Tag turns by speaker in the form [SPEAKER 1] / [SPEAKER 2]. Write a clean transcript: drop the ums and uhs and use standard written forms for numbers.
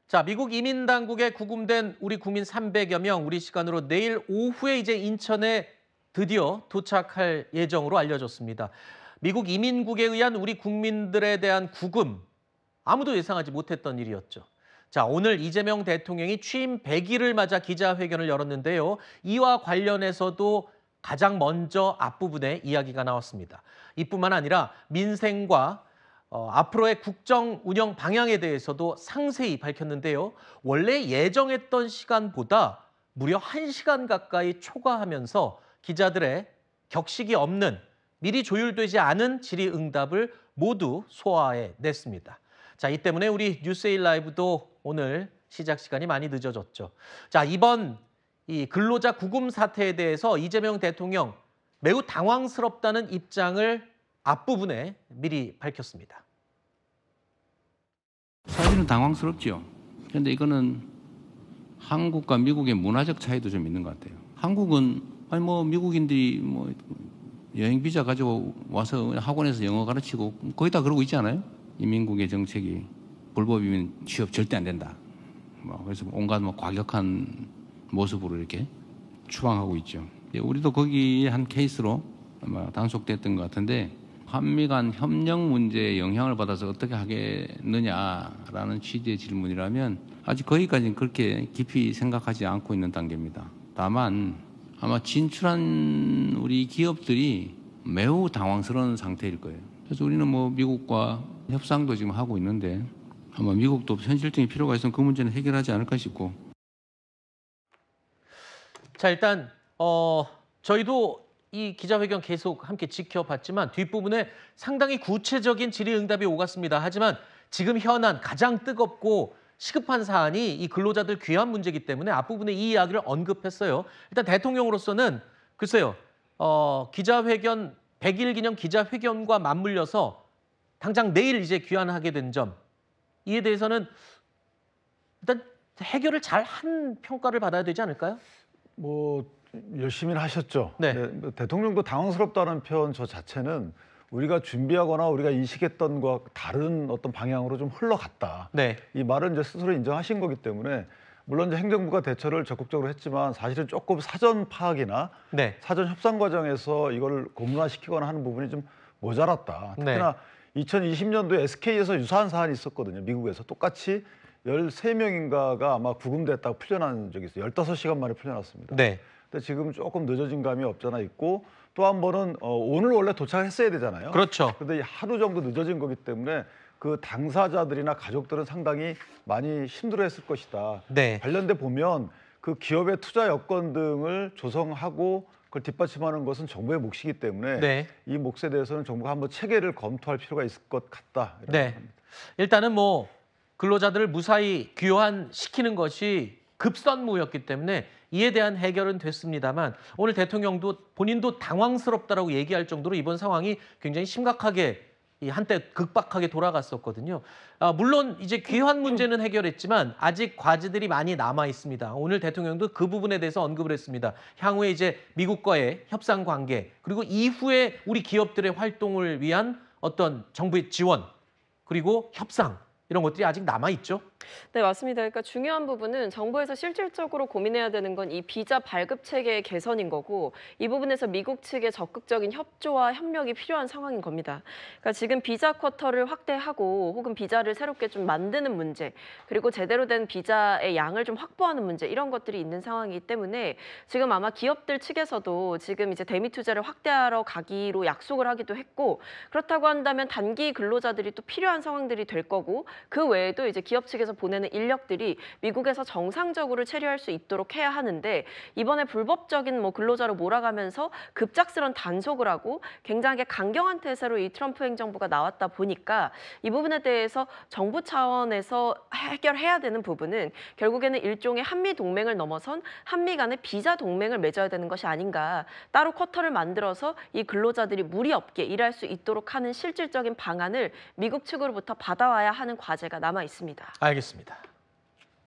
[SPEAKER 1] 자, 미국 이민 당국에 구금된 우리 국민 300여 명, 우리 시간으로 내일 오후에 이제 인천에 드디어 도착할 예정으로 알려졌습니다. 미국 이민국에 의한 우리 국민들에 대한 구금, 아무도 예상하지 못했던 일이었죠. 자, 오늘 이재명 대통령이 취임 100일을 맞아 기자회견을 열었는데요. 이와 관련해서도 가장 먼저 앞부분에 이야기가 나왔습니다. 이뿐만 아니라 민생과 앞으로의 국정 운영 방향에 대해서도 상세히 밝혔는데요. 원래 예정했던 시간보다 무려 1시간 가까이 초과하면서 기자들의 격식이 없는, 미리 조율되지 않은 질의응답을 모두 소화해냈습니다. 자, 이 때문에 우리 뉴스에일 라이브도 오늘 시작 시간이 많이 늦어졌죠. 자, 이번 이 근로자 구금 사태에 대해서 이재명 대통령 매우 당황스럽다는 입장을 앞부분에 미리 밝혔습니다.
[SPEAKER 2] 사실은 당황스럽죠. 그런데 이거는 한국과 미국의 문화적 차이도 좀 있는 것 같아요. 한국은 미국인들이 여행 비자 가지고 와서 학원에서 영어 가르치고 거의 다 그러고 있지 않아요? 이민국의 정책이 불법이면 취업 절대 안 된다. 그래서 온갖 과격한 모습으로 이렇게 추방하고 있죠. 우리도 거기 한 케이스로 아마 단속됐던 것 같은데, 한미 간 협력 문제에 영향을 받아서 어떻게 하겠느냐라는 취지의 질문이라면 아직 거기까지는 그렇게 깊이 생각하지 않고 있는 단계입니다. 다만 아마 진출한 우리 기업들이 매우 당황스러운 상태일 거예요. 그래서 우리는 미국과 협상도 지금 하고 있는데 아마 미국도 현실적인 필요가 있으면 그 문제는 해결하지 않을까 싶고.
[SPEAKER 1] 자, 일단 저희도 이 기자회견 계속 함께 지켜봤지만 뒷부분에 상당히 구체적인 질의응답이 오갔습니다. 하지만 지금 현안 가장 뜨겁고 시급한 사안이 이 근로자들 귀환 문제이기 때문에 앞부분에 이 이야기를 언급했어요. 일단 대통령으로서는 글쎄요, 기자회견 100일 기념 기자회견과 맞물려서 당장 내일 이제 귀환하게 된 점, 이에 대해서는 일단 해결을 잘 한 평가를 받아야 되지 않을까요?
[SPEAKER 3] 열심히 하셨죠.
[SPEAKER 1] 네.
[SPEAKER 3] 대통령도 당황스럽다는 표현 저 자체는 우리가 준비하거나 우리가 인식했던 것과 다른 어떤 방향으로 좀 흘러갔다.
[SPEAKER 1] 네.
[SPEAKER 3] 이 말은 이제 스스로 인정하신 거기 때문에, 물론 이제 행정부가 대처를 적극적으로 했지만 사실은 조금 사전 파악이나
[SPEAKER 1] 네.
[SPEAKER 3] 사전 협상 과정에서 이걸 고문화시키거나 하는 부분이 좀 모자랐다. 특히나 2020년도에 SK에서 유사한 사안이 있었거든요. 미국에서 똑같이 13명인가가 아마 구금됐다고 풀려난 적이 있어요. 15시간 만에 풀려났습니다.
[SPEAKER 1] 네.
[SPEAKER 3] 근데 지금 조금 늦어진 감이 없잖아 있고, 또 한 번은 오늘 원래 도착했어야 되잖아요.
[SPEAKER 1] 그렇죠.
[SPEAKER 3] 근데 하루 정도 늦어진 거기 때문에 그 당사자들이나 가족들은 상당히 많이 힘들어했을 것이다.
[SPEAKER 1] 네.
[SPEAKER 3] 관련돼 보면 그 기업의 투자 여건 등을 조성하고 그걸 뒷받침하는 것은 정부의 몫이기 때문에 이 몫에 대해서는 정부가 한번 체계를 검토할 필요가 있을 것 같다.
[SPEAKER 1] 네. 일단은 근로자들을 무사히 귀환시키는 것이 급선무였기 때문에 이에 대한 해결은 됐습니다만, 오늘 대통령도 본인도 당황스럽다라고 얘기할 정도로 이번 상황이 굉장히 심각하게 한때 급박하게 돌아갔었거든요. 물론 이제 귀환 문제는 해결했지만 아직 과제들이 많이 남아 있습니다. 오늘 대통령도 그 부분에 대해서 언급을 했습니다. 향후에 이제 미국과의 협상 관계, 그리고 이후에 우리 기업들의 활동을 위한 어떤 정부의 지원, 그리고 협상, 이런 것들이 아직 남아있죠?
[SPEAKER 4] 네, 맞습니다. 그러니까 중요한 부분은 정부에서 실질적으로 고민해야 되는 건 이 비자 발급 체계의 개선인 거고, 이 부분에서 미국 측의 적극적인 협조와 협력이 필요한 상황인 겁니다. 그러니까 지금 비자 쿼터를 확대하고 혹은 비자를 새롭게 좀 만드는 문제, 그리고 제대로 된 비자의 양을 좀 확보하는 문제, 이런 것들이 있는 상황이기 때문에 지금 아마 기업들 측에서도 지금 이제 대미 투자를 확대하러 가기로 약속을 하기도 했고, 그렇다고 한다면 단기 근로자들이 또 필요한 상황들이 될 거고, 그 외에도 이제 기업 측에서 보내는 인력들이 미국에서 정상적으로 체류할 수 있도록 해야 하는데, 이번에 불법적인 근로자로 몰아가면서 급작스런 단속을 하고 굉장히 강경한 태세로 이 트럼프 행정부가 나왔다 보니까 이 부분에 대해서 정부 차원에서 해결해야 되는 부분은 결국에는 일종의 한미 동맹을 넘어선 한미 간의 비자 동맹을 맺어야 되는 것이 아닌가. 따로 쿼터를 만들어서 이 근로자들이 무리 없게 일할 수 있도록 하는 실질적인 방안을 미국 측으로부터 받아와야 하는 과제가 남아 있습니다.
[SPEAKER 1] 알겠습니다.